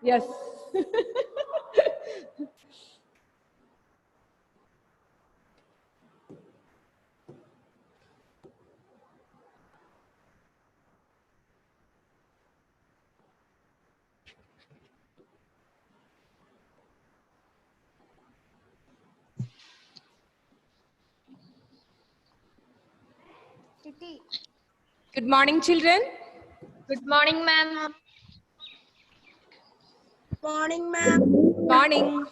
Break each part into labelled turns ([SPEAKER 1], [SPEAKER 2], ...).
[SPEAKER 1] Yes. Good morning, children.
[SPEAKER 2] Good morning, ma'am.
[SPEAKER 3] Morning, ma'am.
[SPEAKER 1] Morning.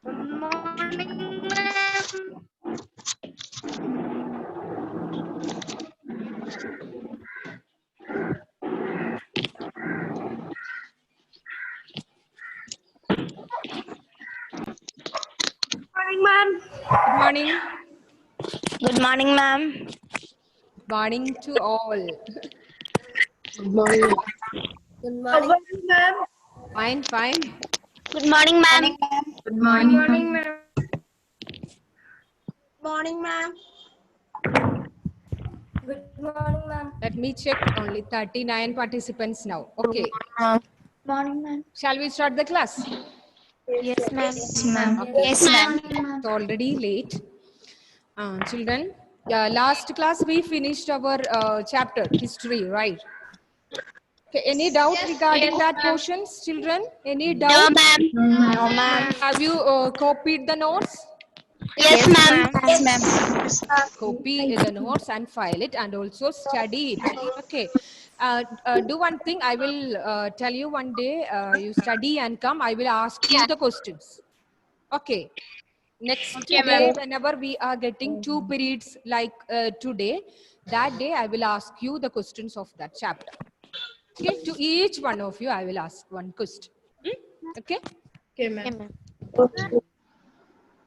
[SPEAKER 2] Good morning, ma'am.
[SPEAKER 3] Morning, ma'am.
[SPEAKER 1] Good morning.
[SPEAKER 3] Good morning, ma'am.
[SPEAKER 1] Morning to all.
[SPEAKER 3] Good morning. Good morning, ma'am.
[SPEAKER 1] Fine, fine.
[SPEAKER 3] Good morning, ma'am.
[SPEAKER 2] Good morning, ma'am.
[SPEAKER 3] Morning, ma'am. Good morning, ma'am.
[SPEAKER 1] Let me check. Only 39 participants now. Okay.
[SPEAKER 3] Morning, ma'am.
[SPEAKER 1] Shall we start the class?
[SPEAKER 3] Yes, ma'am.
[SPEAKER 1] Yes, ma'am. It's already late. Children, last class we finished our chapter, history, right? Okay, any doubt regarding that portions, children? Any
[SPEAKER 3] No,
[SPEAKER 1] doubt?
[SPEAKER 3] ma'am. No, ma'am.
[SPEAKER 1] Have you copied the notes?
[SPEAKER 3] Yes, ma'am. Yes, ma'am.
[SPEAKER 1] Copy the notes and file it and also study it. Okay. Do one thing. I will tell you one day. You study and come. I will ask you the questions. Okay. Next
[SPEAKER 2] Okay,
[SPEAKER 1] day,
[SPEAKER 2] ma'am.
[SPEAKER 1] whenever we are getting 2 periods like today, that day I will ask you the questions of that chapter. Okay. To each one of you, I will ask one question. Okay.
[SPEAKER 2] Okay, ma'am.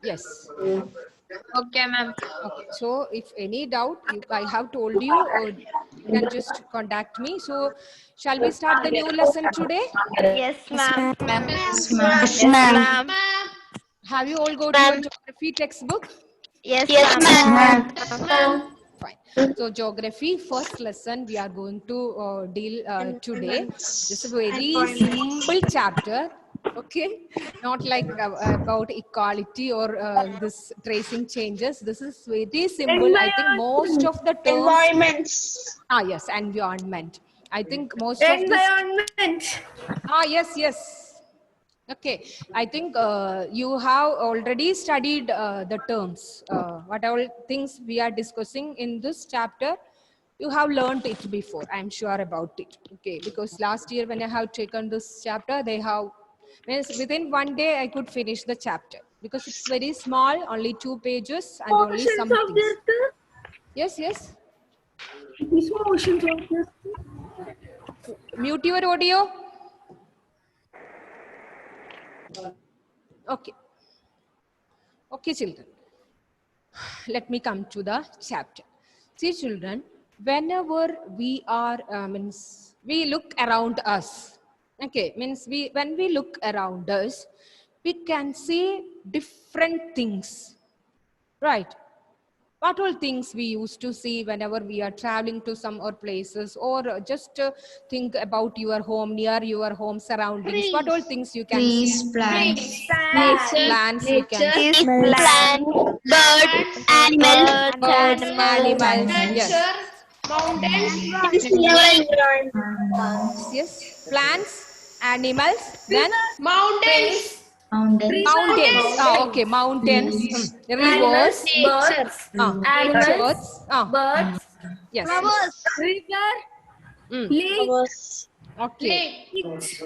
[SPEAKER 1] Yes.
[SPEAKER 2] Okay, ma'am.
[SPEAKER 1] Okay, so if any doubt, I have told you, or you can just contact me. So, shall we start the new lesson today?
[SPEAKER 3] Yes, ma'am.
[SPEAKER 2] Yes,
[SPEAKER 3] Yes, ma'am.
[SPEAKER 1] Have you all got your geography textbook?
[SPEAKER 3] Yes, ma'am.
[SPEAKER 1] Fine. So, geography first lesson we are going to deal today. This is a very simple chapter. Okay, not like about equality or this tracing changes. This is very simple. I think most of the terms.
[SPEAKER 3] Environments.
[SPEAKER 1] Yes, environment. I think most of this.
[SPEAKER 3] Environment.
[SPEAKER 1] Yes. Okay, I think you have already studied the terms. What all things we are discussing in this chapter, you have learned it before. I'm sure about it. Okay, because last year when I have taken this chapter, they have means within one day I could finish the chapter because it's very small, only 2 pages and only some
[SPEAKER 3] Motions of
[SPEAKER 1] things.
[SPEAKER 3] this.
[SPEAKER 1] Yes.
[SPEAKER 3] These motions of this.
[SPEAKER 1] Mute your audio. Okay, children. Let me come to the chapter. See, children, whenever we are, we look around us. Okay, means when we look around us, we can see different things, right? What all things we used to see whenever we are traveling to some or places, or just think about your home, near your home surroundings. What all things you can see?
[SPEAKER 2] Plants.
[SPEAKER 1] Plants we can see.
[SPEAKER 3] Plant, bird, animals,
[SPEAKER 1] Birds, animals, yes. Yes. Plants, animals, then
[SPEAKER 2] Mountains.
[SPEAKER 1] mountains. Okay, mountains, rivers,
[SPEAKER 3] birds,
[SPEAKER 1] birds.
[SPEAKER 3] birds,
[SPEAKER 1] Yes.
[SPEAKER 3] river,
[SPEAKER 1] Mm,
[SPEAKER 3] lake,
[SPEAKER 1] okay.
[SPEAKER 3] lakes.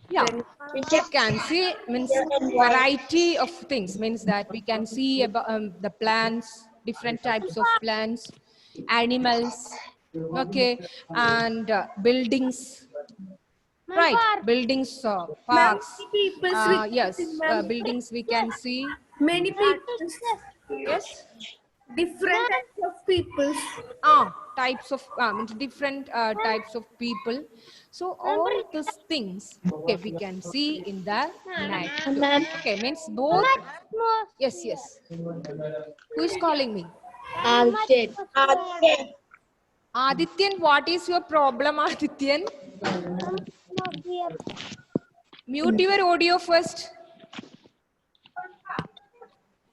[SPEAKER 1] Yeah. We can see means variety of things means that we can see about the plants, different types of plants, animals, okay, and buildings. Right, buildings,
[SPEAKER 3] Ma'am,
[SPEAKER 1] parks.
[SPEAKER 3] many people
[SPEAKER 1] Yes,
[SPEAKER 3] ma'am.
[SPEAKER 1] buildings we can see.
[SPEAKER 3] Many people,
[SPEAKER 1] Yes,
[SPEAKER 3] different types of people.
[SPEAKER 1] types of different types of people. So all these things, okay, we can see in the night. Okay, means both. Yes. Who is calling me?
[SPEAKER 3] Arjun.
[SPEAKER 1] Adityan, what is your problem, Adityan? Mute your audio first.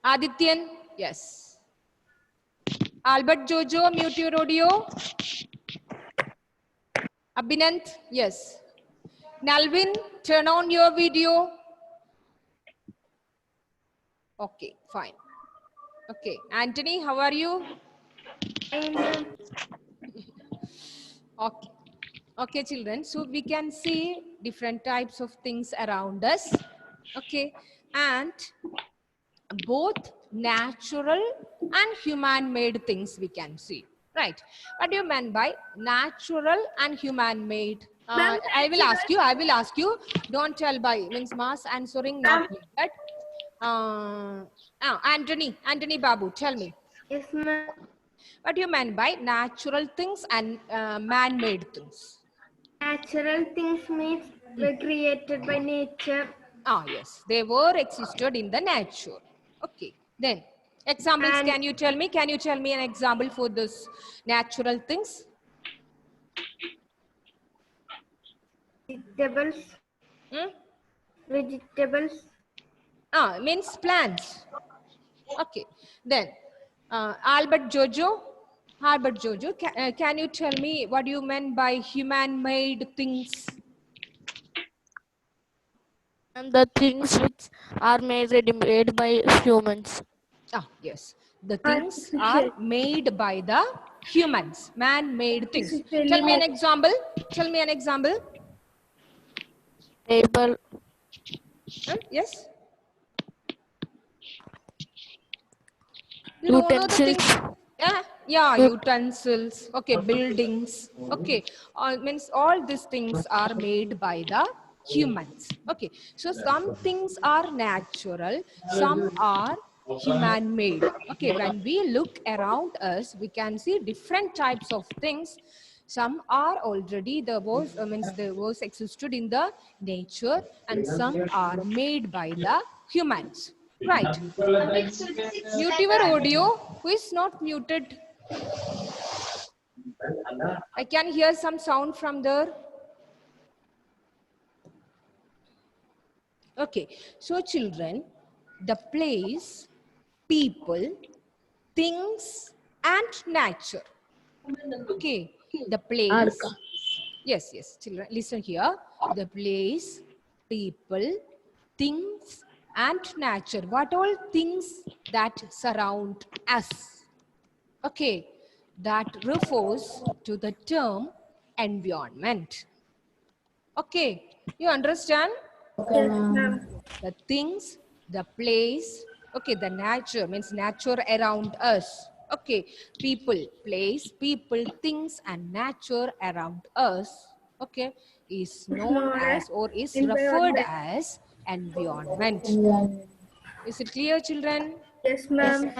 [SPEAKER 1] Adityan, yes. Albert Jojo, mute your audio. Abhinant, yes. Nalvin, turn on your video. Okay, fine. Okay, Anthony, how are you? Okay. Okay, children. So we can see different types of things around us. Okay. And both natural and human-made things we can see. Right. What do you mean by natural and human-made?
[SPEAKER 3] Ma'am,
[SPEAKER 1] I will ask you. Don't tell by means mass answering not needed. Anthony Babu, tell me.
[SPEAKER 3] Yes, ma'am.
[SPEAKER 1] What do you mean by natural things and man-made things?
[SPEAKER 3] Natural things means were created by nature.
[SPEAKER 1] Ah, yes, they were existed in the nature. Okay, then examples.
[SPEAKER 3] And-
[SPEAKER 1] Can you tell me? Can you tell me an example for this natural things?
[SPEAKER 3] Vegetables.
[SPEAKER 1] Hmm?
[SPEAKER 3] Vegetables.
[SPEAKER 1] Ah, means plants. Okay, then Albert Jojo, can you tell me what you meant by human-made things?
[SPEAKER 4] And the things which are made ready-made by humans.
[SPEAKER 1] Ah, yes. The things are made by the humans, man-made things. Tell me an example. Tell me an example.
[SPEAKER 4] Table,
[SPEAKER 1] Yes. You don't know the things.
[SPEAKER 4] utensils,
[SPEAKER 1] Yeah, utensils. Okay, buildings. Okay, means all these things are made by the humans. Okay, so some things are natural, some are human made. Okay, when we look around us, we can see different types of things. Some are already the was existed in the nature, and some are made by the humans. Right. Mute your audio. Who is not muted? I can hear some sound from there. Okay, so children, the place, people, things, and nature. Okay, the place. Yes, children, listen here. The place, people, things, and nature. What all things that surround us? Okay, that refers to the term environment. Okay, you understand?
[SPEAKER 3] Yes, ma'am.
[SPEAKER 1] The things, the place, okay, the nature means nature around us. Okay, people, place, people, things, and nature around us, okay, is known as or is referred as environment. Is it clear, children?
[SPEAKER 3] Yes, ma'am.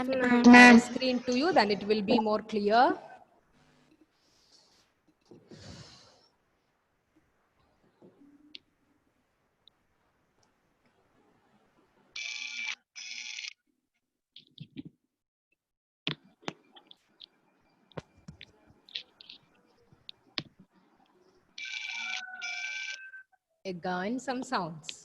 [SPEAKER 1] My screen to you, then it will be more clear. Again, some sounds.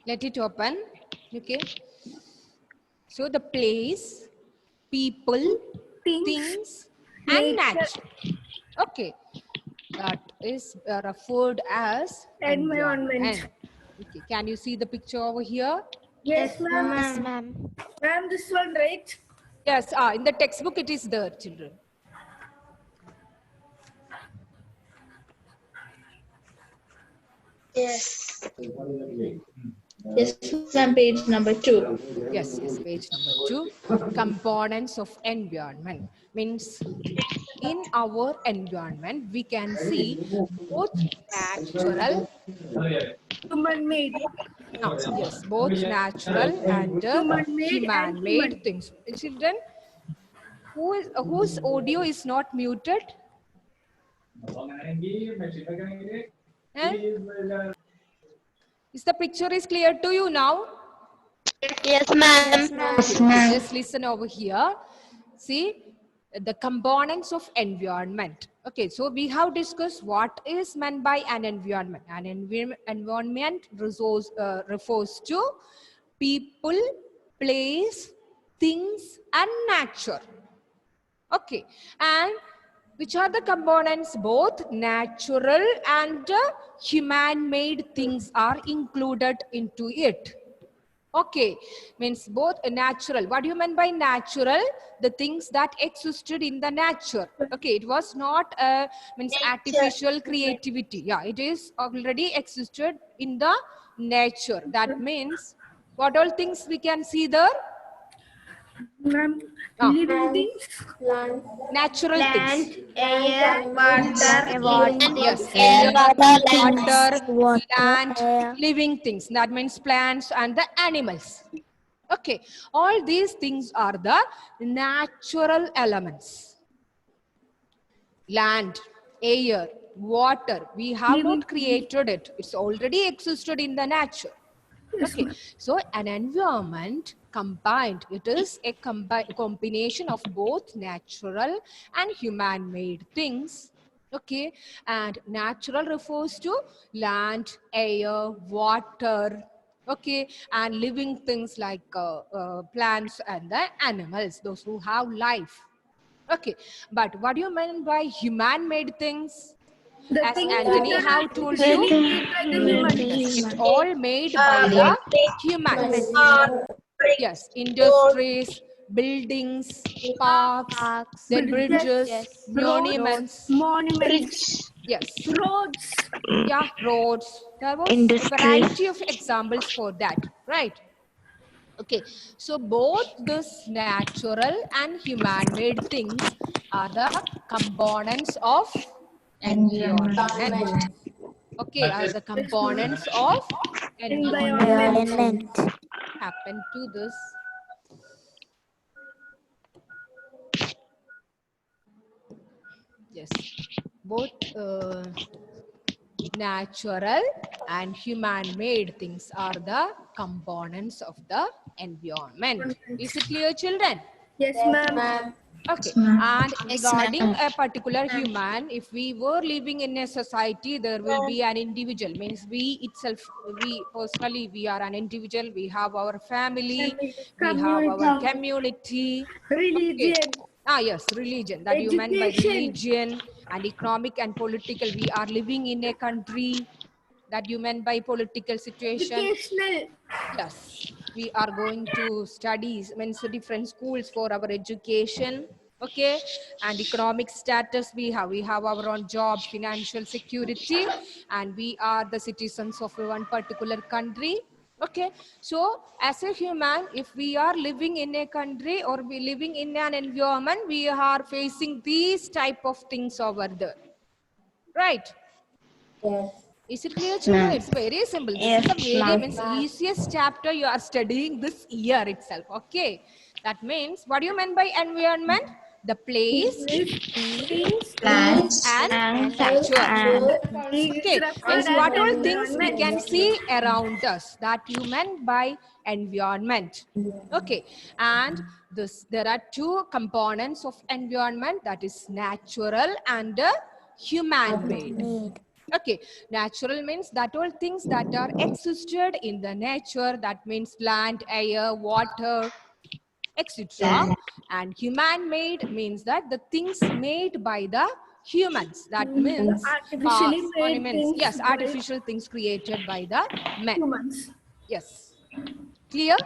[SPEAKER 1] Let it open. Okay. So the place, people, things, and nature. Okay. That is referred as environment. Okay. Can you see the picture over here?
[SPEAKER 3] Yes, ma'am.
[SPEAKER 4] yes, ma'am.
[SPEAKER 3] Ma'am, this one, right?
[SPEAKER 1] Yes. In the textbook it is there, children.
[SPEAKER 2] Yes. Yes, ma'am, page number 2.
[SPEAKER 1] Yes, page number 2. Components of environment means in our environment, we can see both natural,
[SPEAKER 3] Human-made.
[SPEAKER 1] yes, both natural and
[SPEAKER 3] Human-made and
[SPEAKER 1] human-made
[SPEAKER 3] human.
[SPEAKER 1] things. Children, whose audio is not muted? Eh? Is the picture is clear to you now?
[SPEAKER 4] Yes, ma'am.
[SPEAKER 1] Okay, just listen over here. See the components of environment. Okay, so we have discussed what is meant by an environment. An environment refers to people, place, things, and nature. Okay, and which are the components? Both natural and human-made things are included into it. Okay, means both natural. What do you mean by natural? The things that existed in the nature. Okay, it was not means artificial creativity. Yeah, it is already existed in the nature. That means what all things we can see there?
[SPEAKER 3] Ma'am,
[SPEAKER 1] Ah.
[SPEAKER 3] living things.
[SPEAKER 1] Natural things.
[SPEAKER 3] Air, water,
[SPEAKER 1] Yes,
[SPEAKER 4] Air,
[SPEAKER 1] water,
[SPEAKER 4] water,
[SPEAKER 1] land,
[SPEAKER 4] air.
[SPEAKER 1] living things. That means plants and the animals. Okay, all these things are the natural elements. Land, air, water, we have not created it. It's already existed in the nature. Okay, so an environment combined, it is a combination of both natural and human-made things. Okay, and natural refers to land, air, water, okay, and living things like plants and the animals, those who have life. Okay, but what do you mean by human-made things?
[SPEAKER 3] The
[SPEAKER 1] As
[SPEAKER 3] things
[SPEAKER 1] Anthony
[SPEAKER 3] that
[SPEAKER 1] have
[SPEAKER 3] are
[SPEAKER 1] told you,
[SPEAKER 3] made by the humans.
[SPEAKER 1] it's all made by the humans. Yes, industries, buildings, parks, then bridges, monuments.
[SPEAKER 3] Monuments,
[SPEAKER 1] Yes,
[SPEAKER 3] roads.
[SPEAKER 1] yeah, roads. There was a variety of examples for that, right? Okay, so both this natural and human-made things are the components of environment. Okay, are the components of environment.
[SPEAKER 4] Environment.
[SPEAKER 1] Happen to this. Yes, both natural and human-made things are the components of the environment. Is it clear, children?
[SPEAKER 3] Yes, ma'am.
[SPEAKER 1] Okay, and regarding a particular human, if we were living in a society, there will be an individual. Means we itself, we personally, we are an individual. We have our family, we have our community. Okay.
[SPEAKER 3] Religion,
[SPEAKER 1] Ah, yes, religion. That you meant by
[SPEAKER 3] education,
[SPEAKER 1] religion and economic and political. We are living in a country. That you meant by political situation.
[SPEAKER 3] educational,
[SPEAKER 1] Yes, we are going to studies, means different schools for our education. Okay, and economic status we have our own job, financial security, and we are the citizens of one particular country. Okay, so as a human, if we are living in a country or we living in an environment, we are facing these type of things over there, right? Is it clear, children? It's very simple. This is the very means easiest chapter you are studying this year itself. Okay, that means what do you mean by environment? The place,
[SPEAKER 3] things,
[SPEAKER 1] and nature. Okay, means
[SPEAKER 3] referred
[SPEAKER 1] what
[SPEAKER 3] as
[SPEAKER 1] all things we
[SPEAKER 3] environment.
[SPEAKER 1] can see around us, that you meant by environment. Okay, and this there are two components of environment, that is natural and human-made. Okay, natural means that all things that are existed in the nature, that means land, air, water, etc. And human-made means that the things made by the humans. That means
[SPEAKER 3] Artificially made
[SPEAKER 1] ornaments.
[SPEAKER 3] things
[SPEAKER 1] Yes,
[SPEAKER 3] by
[SPEAKER 1] artificial things created by the men.
[SPEAKER 3] humans.
[SPEAKER 1] Yes. Clear?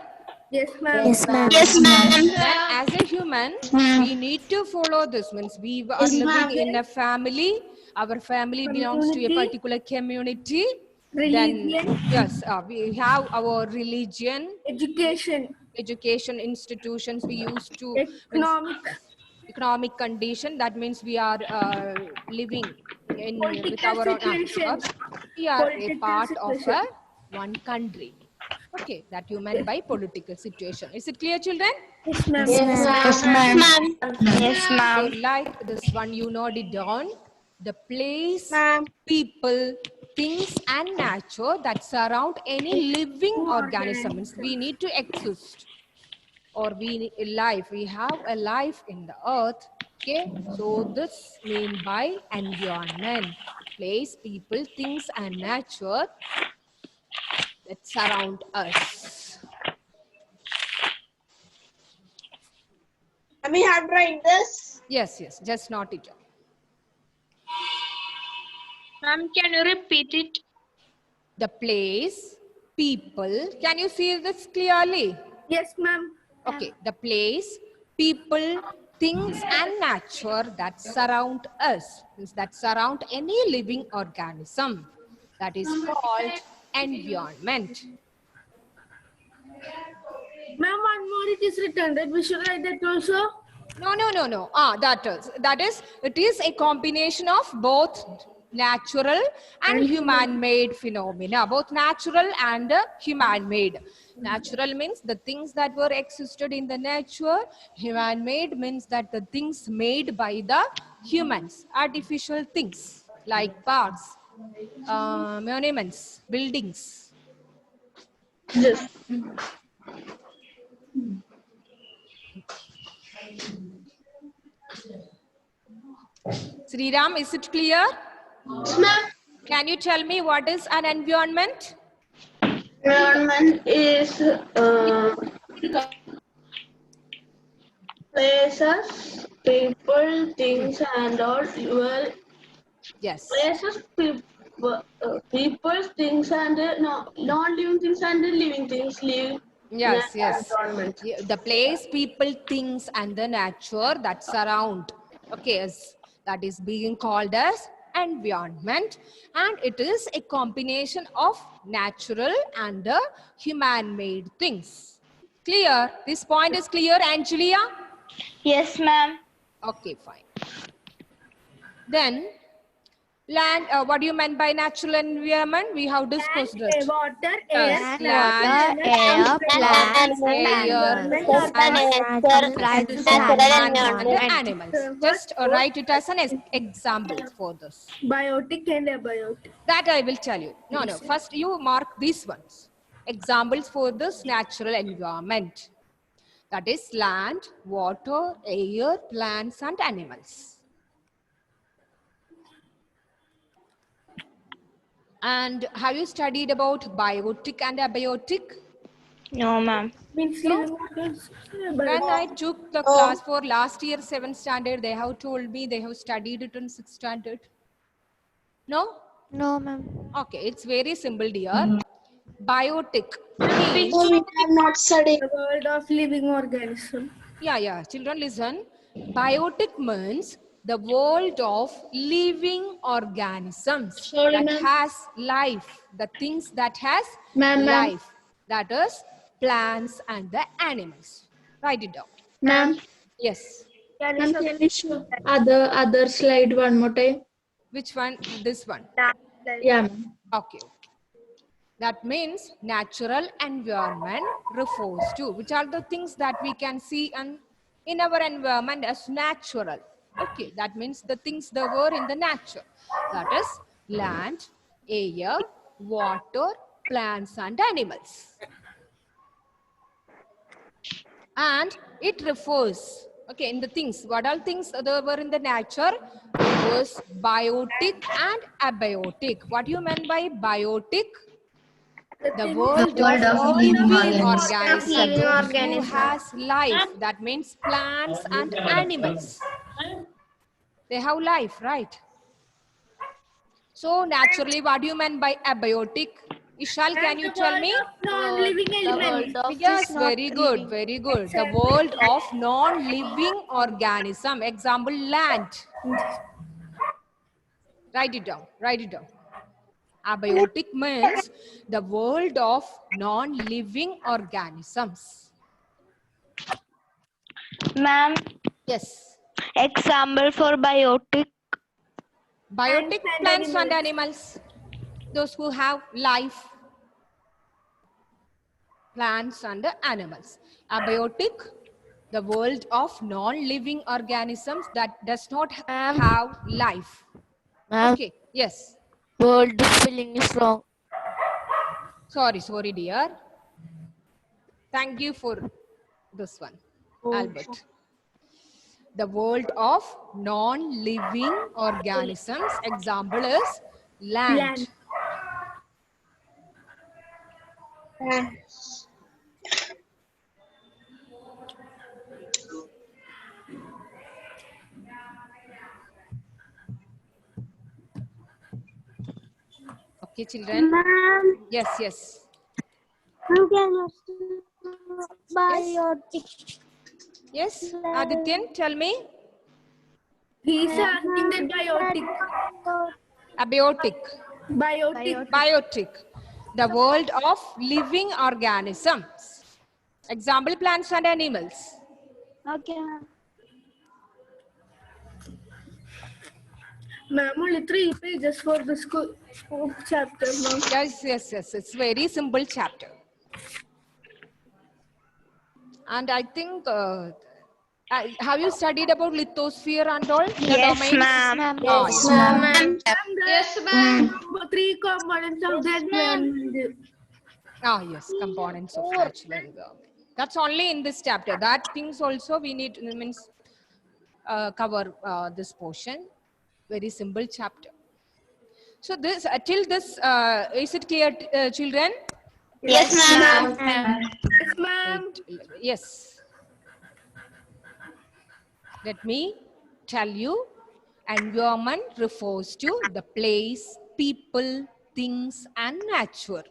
[SPEAKER 3] Yes, ma'am.
[SPEAKER 4] Yes, ma'am.
[SPEAKER 1] Then as a human, we need to follow this. Means we are living in a family. Our family belongs to a
[SPEAKER 3] Community.
[SPEAKER 1] particular community.
[SPEAKER 3] Religion.
[SPEAKER 1] Then yes, we have our religion,
[SPEAKER 3] Education,
[SPEAKER 1] education institutions. We used to
[SPEAKER 3] economic,
[SPEAKER 1] economic condition, that means we are living in with our own
[SPEAKER 3] Situation.
[SPEAKER 1] we are a
[SPEAKER 3] Political
[SPEAKER 1] part of
[SPEAKER 3] situation.
[SPEAKER 1] one country. Okay, that you meant by political situation. Is it clear, children?
[SPEAKER 3] Yes, ma'am.
[SPEAKER 2] Yes, ma'am.
[SPEAKER 5] Yes,
[SPEAKER 1] So
[SPEAKER 5] ma'am.
[SPEAKER 1] like this one, you note it down. The place,
[SPEAKER 5] Ma'am.
[SPEAKER 1] people, things and nature that surround any living organism. Means we need to exist, or we need a life. We have a life in the earth. Okay, so this mean by environment. Place, people, things and nature that surround us.
[SPEAKER 5] We have to write this.
[SPEAKER 1] Yes, yes, just note it down.
[SPEAKER 5] Ma'am, can you repeat it?
[SPEAKER 1] The place, people. Can you see this clearly?
[SPEAKER 3] Yes, ma'am.
[SPEAKER 1] Okay, the place, people, things and nature that surround us, means that surround any living organism, that is called environment.
[SPEAKER 3] Ma'am, one more it is written that we should write that also.
[SPEAKER 1] No. That is, it is a combination of both natural and human-made phenomena, both natural and human-made. Natural means the things that were existed in the nature. Human-made means that the things made by the humans, artificial things like parks, monuments, buildings.
[SPEAKER 2] Yes.
[SPEAKER 1] Sriram, is it clear?
[SPEAKER 2] Yes, ma'am.
[SPEAKER 1] Can you tell me what is an environment?
[SPEAKER 2] Environment is places, people, things, and all. Well,
[SPEAKER 1] Yes.
[SPEAKER 2] places, people, things, and non-living things and living things live.
[SPEAKER 1] Yes,
[SPEAKER 2] in
[SPEAKER 1] yes.
[SPEAKER 2] environment.
[SPEAKER 1] The place, people, things, and the nature that surround. Okay, yes, that is being called as environment, and it is a combination of natural and human-made things. Clear? This point is clear, Angelia?
[SPEAKER 5] Yes, ma'am.
[SPEAKER 1] Okay, fine. Then, land, what do you mean by natural environment? We have discussed it.
[SPEAKER 3] Water,
[SPEAKER 1] Yes,
[SPEAKER 3] air,
[SPEAKER 1] land,
[SPEAKER 4] air, plants,
[SPEAKER 1] air,
[SPEAKER 4] plants,
[SPEAKER 1] and animals. Just write it as an example for this.
[SPEAKER 3] biotic and abiotic.
[SPEAKER 1] That I will tell you. No. First you mark these ones. Examples for this natural environment. That is land, water, air, plants and animals. And have you studied about biotic and abiotic?
[SPEAKER 5] No, ma'am.
[SPEAKER 3] Means living organisms.
[SPEAKER 1] When I took the class for last year 7th standard, they have told me they have studied it in 6th standard. No?
[SPEAKER 4] No, ma'am.
[SPEAKER 1] Okay, it's very simple, dear. Biotic means,
[SPEAKER 2] So we have not studied.
[SPEAKER 3] The world of living organism.
[SPEAKER 1] yeah, children listen. Biotic means the world of living organisms
[SPEAKER 2] Sorry,
[SPEAKER 1] that
[SPEAKER 2] ma'am.
[SPEAKER 1] has life, the things that has
[SPEAKER 2] Ma'am,
[SPEAKER 1] life. That is plants and the animals. Write it down.
[SPEAKER 2] Ma'am,
[SPEAKER 1] Yes.
[SPEAKER 2] ma'am, can you show other slide one more time?
[SPEAKER 1] Which one? This one.
[SPEAKER 2] Yeah, ma'am.
[SPEAKER 1] Okay. That means natural environment refers to which are the things that we can see in our environment as natural. Okay, that means the things that were in the nature. That is land, air, water, plants and animals. And it refers, okay, in the things, what all things there were in the nature? It was biotic and abiotic. What do you mean by biotic? The world of living organism who has life. That means plants and animals. They have life, right? So naturally, what do you mean by abiotic? Ishal, can you tell me?
[SPEAKER 3] Non-living element.
[SPEAKER 1] Yes, very good, very good. The world of non-living organism. Example, land. Write it down, write it down. Abiotic means the world of non-living organisms.
[SPEAKER 5] Ma'am,
[SPEAKER 1] Yes.
[SPEAKER 5] Example for biotic.
[SPEAKER 1] Biotic plants and animals. Those who have life. Plants and animals. Abiotic, the world of non-living organisms that does not
[SPEAKER 4] Ma'am.
[SPEAKER 1] have life.
[SPEAKER 4] Ma'am,
[SPEAKER 1] Okay, yes.
[SPEAKER 4] word spelling is wrong.
[SPEAKER 1] Sorry, dear. Thank you for this one, Albert. The world of non-living organisms. Example is land. Okay, children. Yes.
[SPEAKER 3] Biotic.
[SPEAKER 1] Yes, Adityan, tell me.
[SPEAKER 3] He's asking the biotic.
[SPEAKER 1] Abiotic. Biotic. The world of living organisms. Example, plants and animals.
[SPEAKER 5] Okay, ma'am.
[SPEAKER 3] Ma'am, only 3 pages for this chapter, ma'am.
[SPEAKER 1] Yes. It's very simple chapter. And I think, have you studied about lithosphere and all? The
[SPEAKER 5] Yes,
[SPEAKER 1] domains?
[SPEAKER 5] ma'am.
[SPEAKER 1] Yes,
[SPEAKER 3] Ma'am. Yes, ma'am. 3 components of that, ma'am.
[SPEAKER 1] Yes, components of natural environment. That's only in this chapter. That things also we need cover this portion. Very simple chapter. So this till this is it clear, children?
[SPEAKER 5] Yes, ma'am.
[SPEAKER 3] Yes, ma'am.
[SPEAKER 1] Yes. Let me tell you. Environment refers to the place, people, things, and nature.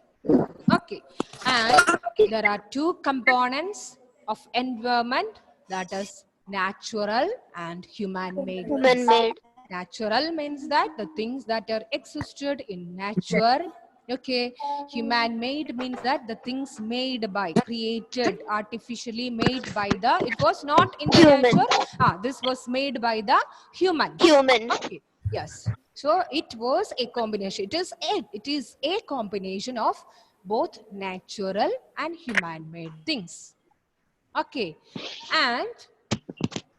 [SPEAKER 1] Okay. And there are 2 components of environment, that is natural and human-made.
[SPEAKER 4] Human-made.
[SPEAKER 1] Natural means that the things that are existed in nature. Okay. Human-made means that the things made by, created, artificially made by the, it was not in the
[SPEAKER 4] Human.
[SPEAKER 1] nature. This was made by the humans.
[SPEAKER 4] Human.
[SPEAKER 1] Okay. Yes. So it was a combination. It is a combination of both natural and human-made things. Okay. And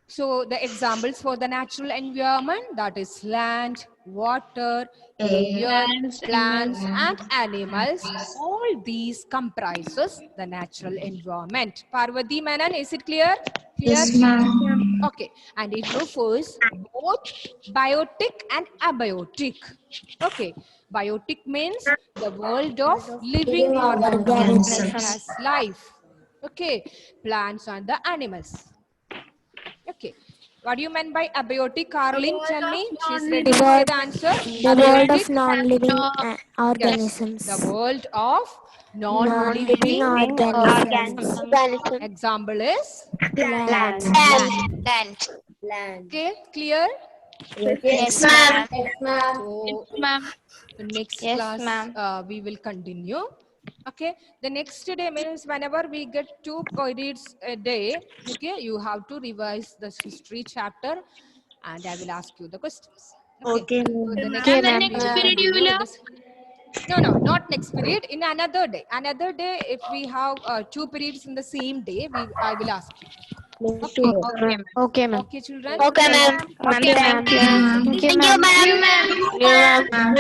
[SPEAKER 1] so the examples for the natural environment, that is land, water, air, plants and animals. All these comprises the natural environment. Parvati Menon, is it clear?
[SPEAKER 6] Yes, ma'am.
[SPEAKER 1] Okay. And it refers both biotic and abiotic. Okay. Biotic means the world of living organisms that has life. Okay. Plants and the animals. Okay. What do you mean by abiotic, Caroline? Tell me. She's ready to say the answer.
[SPEAKER 4] The world of non-living
[SPEAKER 1] Yes.
[SPEAKER 4] organisms.
[SPEAKER 1] The world of
[SPEAKER 4] Non-living
[SPEAKER 1] non-living
[SPEAKER 4] organisms.
[SPEAKER 1] organisms. Example is
[SPEAKER 4] Land.
[SPEAKER 1] okay. Clear?
[SPEAKER 5] Yes, ma'am.
[SPEAKER 1] So the next
[SPEAKER 5] Yes,
[SPEAKER 1] class
[SPEAKER 5] ma'am.
[SPEAKER 1] we will continue. Okay. The next day means whenever we get 2 periods a day, okay, you have to revise this history chapter and I will ask you the questions.
[SPEAKER 6] Okay,
[SPEAKER 1] So the next
[SPEAKER 4] Okay,
[SPEAKER 1] day
[SPEAKER 4] ma'am.
[SPEAKER 1] we will continue this. No, not next period. In another day. Another day, if we have 2 periods in the same day, I will ask you.
[SPEAKER 4] Okay, ma'am.
[SPEAKER 1] Okay, children?
[SPEAKER 5] Okay, ma'am.
[SPEAKER 4] Okay, ma'am.
[SPEAKER 5] Thank you.
[SPEAKER 4] Thank you, ma'am.
[SPEAKER 5] Thank you, ma'am.
[SPEAKER 4] Thank you, ma'am.